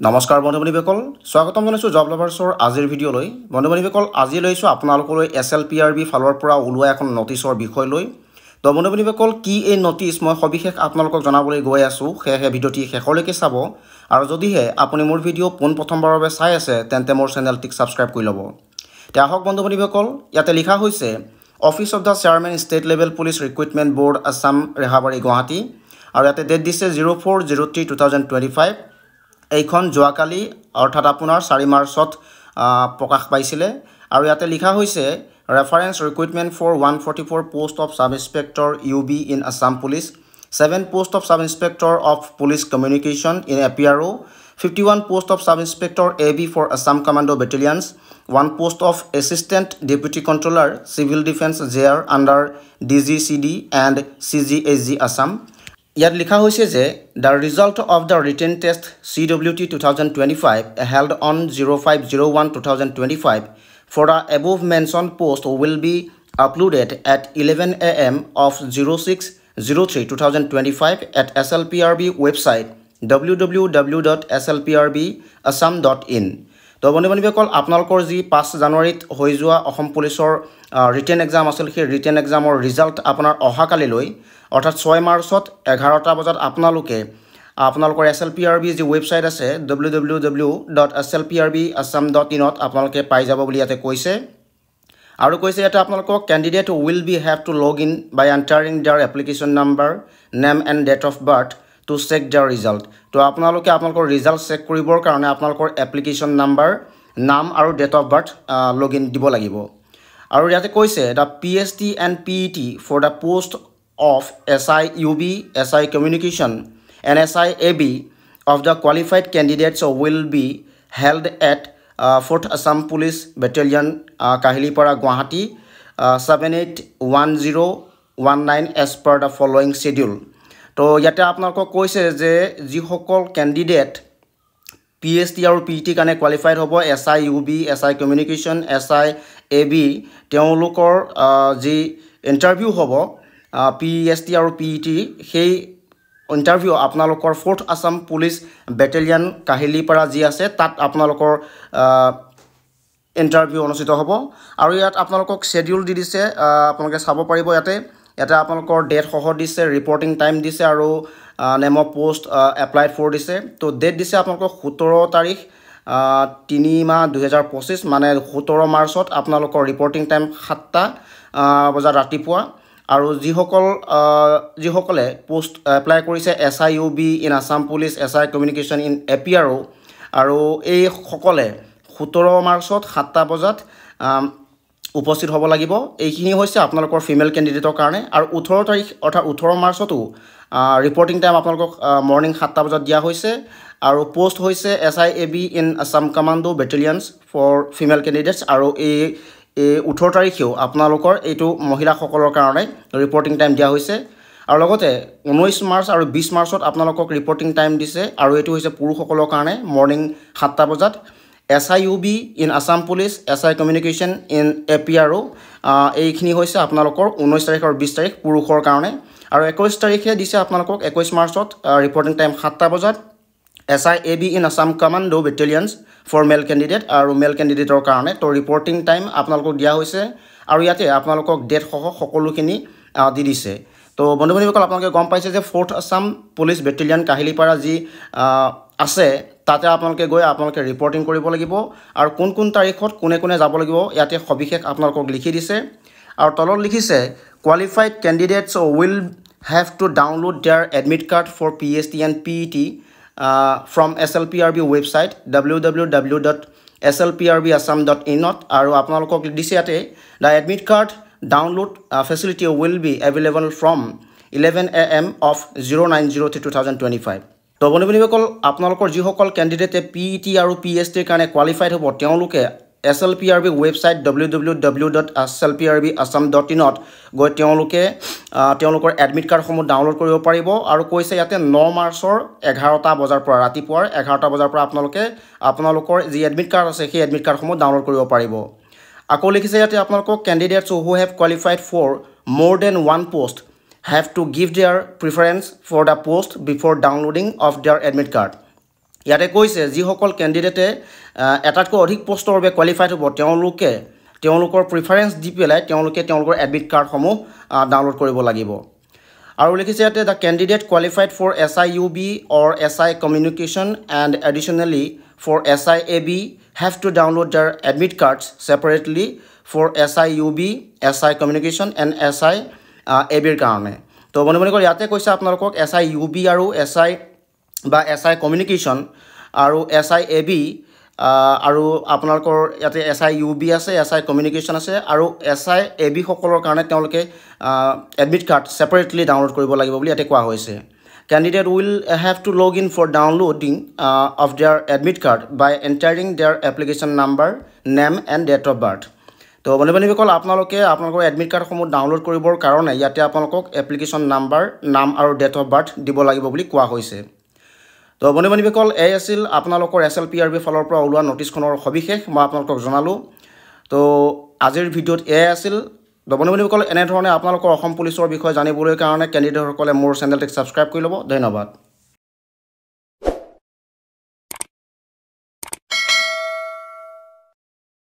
নমস্কাৰ বন্ধু-বান্ধৱীসকল স্বাগতম জনাইছো জব লাভাৰ্ছৰ আজিৰ ভিডিঅ'লৈ বন্ধু-বান্ধৱীসকল আজি লৈছো আপোনালোকলৈ SLPRB ফালৰ পৰা ওলোৱা এখন নটিছৰ বিষয় লৈ তো বন্ধু-বান্ধৱীসকল কি এই নটিছ মই সবিশেষ আপোনালোকক জনাবলৈ গৈ আছো হেহে ভিডিঅ'টি শেষলৈকে চাব আৰু যদিহে আপুনি মোৰ ভিডিঅ' প্ৰথমবাৰৰ বাবে চাই আছে তেন্তে মোৰ চেনেলটিক সাবস্ক্ৰাইব কৰি ল'ব তে আহক বন্ধু-বান্ধৱীসকল ইয়াতে লিখা হৈছে office of the chairman state level police recruitment board Assam Rehabari Guwahati আৰু ইয়াতে ডেট দিছে 04/03/2025 এইখন যোৱাকালি অৰ্থাৎ আপোনাৰ 4 মাৰ্চত প্ৰকাশ পাইছিলে আৰু ইয়াতে লিখা হৈছে reference recruitment for 144 post of sub inspector UB in Assam police 7 post of sub inspector of police communication in APRO 51 post of sub inspector AB for Assam commando battalions 1 post of assistant deputy controller civil defence JR under DGCD and CGHG Assam ইয়াত লিখা হৈছে যে the result of the written test CWT 2025 held on 05/01/2025 for the above mentioned post will be uploaded at 11 AM of 06/03/2025 at SLPRB website www.slprbassam.in তো বন্ধু-বান্ধৱীসকল আপোনালোকৰ যি 5 জানুৱাৰীত হৈ যোৱা অসম পুলিচৰ ৰিটেন এক্সাম আছিল সেই ৰিটেন এক্সামৰ ৰিজাল্ট আপোনাৰ অহাকালিলৈ অৰ্থাৎ 6 মাৰ্চত 11টা বজাত আপোনালোকৰ SLPRB যি ৱেবছাইট আছে www.slprbassam.in ত আপোনালোকে পাই যাব বুলি ইয়াতে কৈছে আৰু কৈছে এটা আপোনালোকক candidate will be have to log in by entering their application number name and date of birth to check their result তো আপোনালোকে আপোনালোকৰ ৰিজাল্ট চেক কৰিবৰ কাৰণে আপোনালোকৰ এপ্লিকেশন নাম্বাৰ নাম আৰু ডেট অফ বাৰ্থ লগইন দিব লাগিব আৰু ইয়াতে কৈছে দা PST and PET for the post of SI UB SI communication and SI AB of the qualified candidates will be held at 4th Assam Police Battalion Kahilipara Guwahati 781019 as per the following schedule তো ইয়াতে আপোনালোকক কৈছে যে যি সকল candidate PST আৰু PET কাৰণে qualified হ'ব SI UB SI communication SI AB তেওঁলোকৰ যি ইন্টাৰভিউ হ'ব PST আৰু PET সেই ইন্টাৰভিউ আপোনালোকৰ 4th Assam Police Battalion Kahilipara যি আছে তাত আপোনালোকৰ ইন্টাৰভিউ অনুষ্ঠিত হ'ব আৰু ইয়াত আপোনালোকক শেডিউল দি দিছে আপোনালোকে চাব পাৰিব ইয়াতে আপোনালোকৰ ডেট সহ দিছে ৰিপৰ্টিং টাইম দিছে আৰু name of post applied for দিছে তো ডেট দিছে আপোনালোকক 17 তাৰিখ 3 মাহ 2025 মানে 17 মাৰ্চত আপোনালোকৰ ৰিপৰ্টিং টাইম 7টা বজাত ৰাতিপুৱা আৰু যিসকলে পোষ্ট এপ্লাই কৰিছে SI UB in Assam police SI communication in APRO আৰু এই সকলে 17 মাৰ্চত 7টা বজাত উপস্থিত হ'ব লাগিব এইখিনি হৈছে আপোনালোকৰ ফিমেল ক্যান্ডিডেটৰ কাৰণে আৰু 18 তাৰিখ অৰ্থাৎ 18 মাৰ্চতো ৰিপৰ্টিং টাইম আপোনালোকক মৰ্নিং 7টা বজাত দিয়া হৈছে আৰু পোষ্ট হৈছে SI AB in Assam commando battalions for female candidates আৰু এই 18 তাৰিখেও আপোনালোকৰ এইটো মহিলাসকলৰ কাৰণে ৰিপৰ্টিং টাইম দিয়া হৈছে আৰু লগতে 19 মাৰ্চ আৰু 20 মাৰ্চত আপোনালোকক ৰিপৰ্টিং টাইম দিছে আৰু এইটো হৈছে পুৰুষসকলৰ কাৰণে মৰ্নিং 7টা বজাত SI UB in Assam police SI communication in APRO এইখিনি হৈছে আপোনালোকৰ 19 তাৰিখ আৰু 20 তাৰিখ পুৰুষৰ কাৰণে আৰু 21 তাৰিখে দিছে আপোনালোকক 21 মাৰ্চত ৰিপৰ্টিং টাইম 7টা বজাত SI AB in Assam commando battalions for male candidate আৰু মেল ক্যান্ডিডেটৰ কাৰণে তো ৰিপৰ্টিং টাইম আপোনালোকক দিয়া হৈছে আৰু ইয়াতে আপোনালোকক ডেট সহ সকলোখিনি দি দিছে তো বন্ধু-বান্ধৱীসকল আপোনালোকে গম পাইছে যে 4th Assam police battalion Kahilipara যি আছে তাতে আপোনালোকে গৈ আপোনালোকে ৰিপৰ্টিং কৰিব লাগিব আৰু কোন তাৰিখত কোনে যাব লাগিব ইয়াতে সবিশেষ আপোনালোকক লিখি দিছে আৰু তলত লিখিছে qualified candidates will have to download their admit card for PST and PET from SLPRB website www.slprbassam.in আৰু আপোনালোকক দিছে ইয়াতে the admit card download facility will be available from 11 AM of 09/03/2025 তো বন্ধু-বান্ধৱীসকল আপোনালোকৰ যিসকল ক্যান্ডিডেটে PET আৰু PST ৰ কাৰণে কোৱালিফাইড হ'ব তেওঁলোকে SLPRB ৱেবছাইট www.slprbassam.in ত গৈ তেওঁলোকৰ এডমিট কাৰ্ডসমূহ ডাউনলোড কৰিব পাৰিব আৰু কৈছে ইয়াতে 9 মাৰ্চৰ 11টা বজাৰ পৰা ৰাতিপুৱাৰ 11টা বজাৰ পৰা আপোনালোকৰ যি এডমিট কাৰ্ড আছে সেই এডমিট কাৰ্ডসমূহ ডাউনলোড কৰিব পাৰিব আকৌ লিখিছে ইয়াতে আপোনালোকক candidates who have qualified for more than one post have to give their preference for the post before downloading of their admit card. ইয়াতে কৈছে যিসকল কেণ্ডিডেটে এটাতকৈ অধিক পোষ্টৰ বাবে কোৱালিফাইড হ'ব তেওঁলোকৰ প্ৰিফাৰেঞ্চ দি পেলাই তেওঁলোকৰ এডমিট কাৰ্ডসমূহ ডাউনলোড কৰিব লাগিব আৰু লিখিছে ইয়াতে the candidate qualified for SIUB or SI communication and additionally for SIAB have to download their admit cards separately for SIUB SI communication and SIABৰ কাৰণে তো বন্ধুসকল ইয়াতে কৈছে আপোনালোকক SIUB আৰু SI কমিউনিকেশ্যন আৰু SIAB আৰু আপোনালোকৰ ইয়াতে SIUB আছে SI কমিউনিকেশ্যন আছে আৰু SIAB সকলৰ কাৰণে তেওঁলোকে এডমিট কাৰ্ড ছেপাৰেটলি ডাউনলোড কৰিব লাগিব বুলি ইয়াতে কোৱা হৈছে candidate will have to log in for downloading of their admit card by entering their application number name and date of birth তো বন্ধুসকল আপোনালোকৰ এডমিট কাৰ্ডসমূহ ডাউনলোড কৰিবৰ কাৰণে ইয়াতে আপোনালোকক এপ্লিকেশ্যন নাম্বাৰ নাম আৰু ডেট অফ বাৰ্থ দিব লাগিব বুলি কোৱা হৈছে তো বন্ধুসকল এই আছিল আপোনালোকৰ SLPRB ফালৰ পৰা ওলোৱা নটিছখনৰ সবিশেষ মই আপোনালোকক জনালোঁ তো আজিৰ ভিডিঅ'ত এয়াই আছিল তো বন্ধুসকল এনেধৰণে আপোনালোকৰ অসম পুলিচৰ বিষয়ে জানিবলৈ কাৰণে কেণ্ডিডেটসকলে মোৰ চেনেলটিক ছাবস্ক্ৰাইব কৰি ল'ব ধন্যবাদ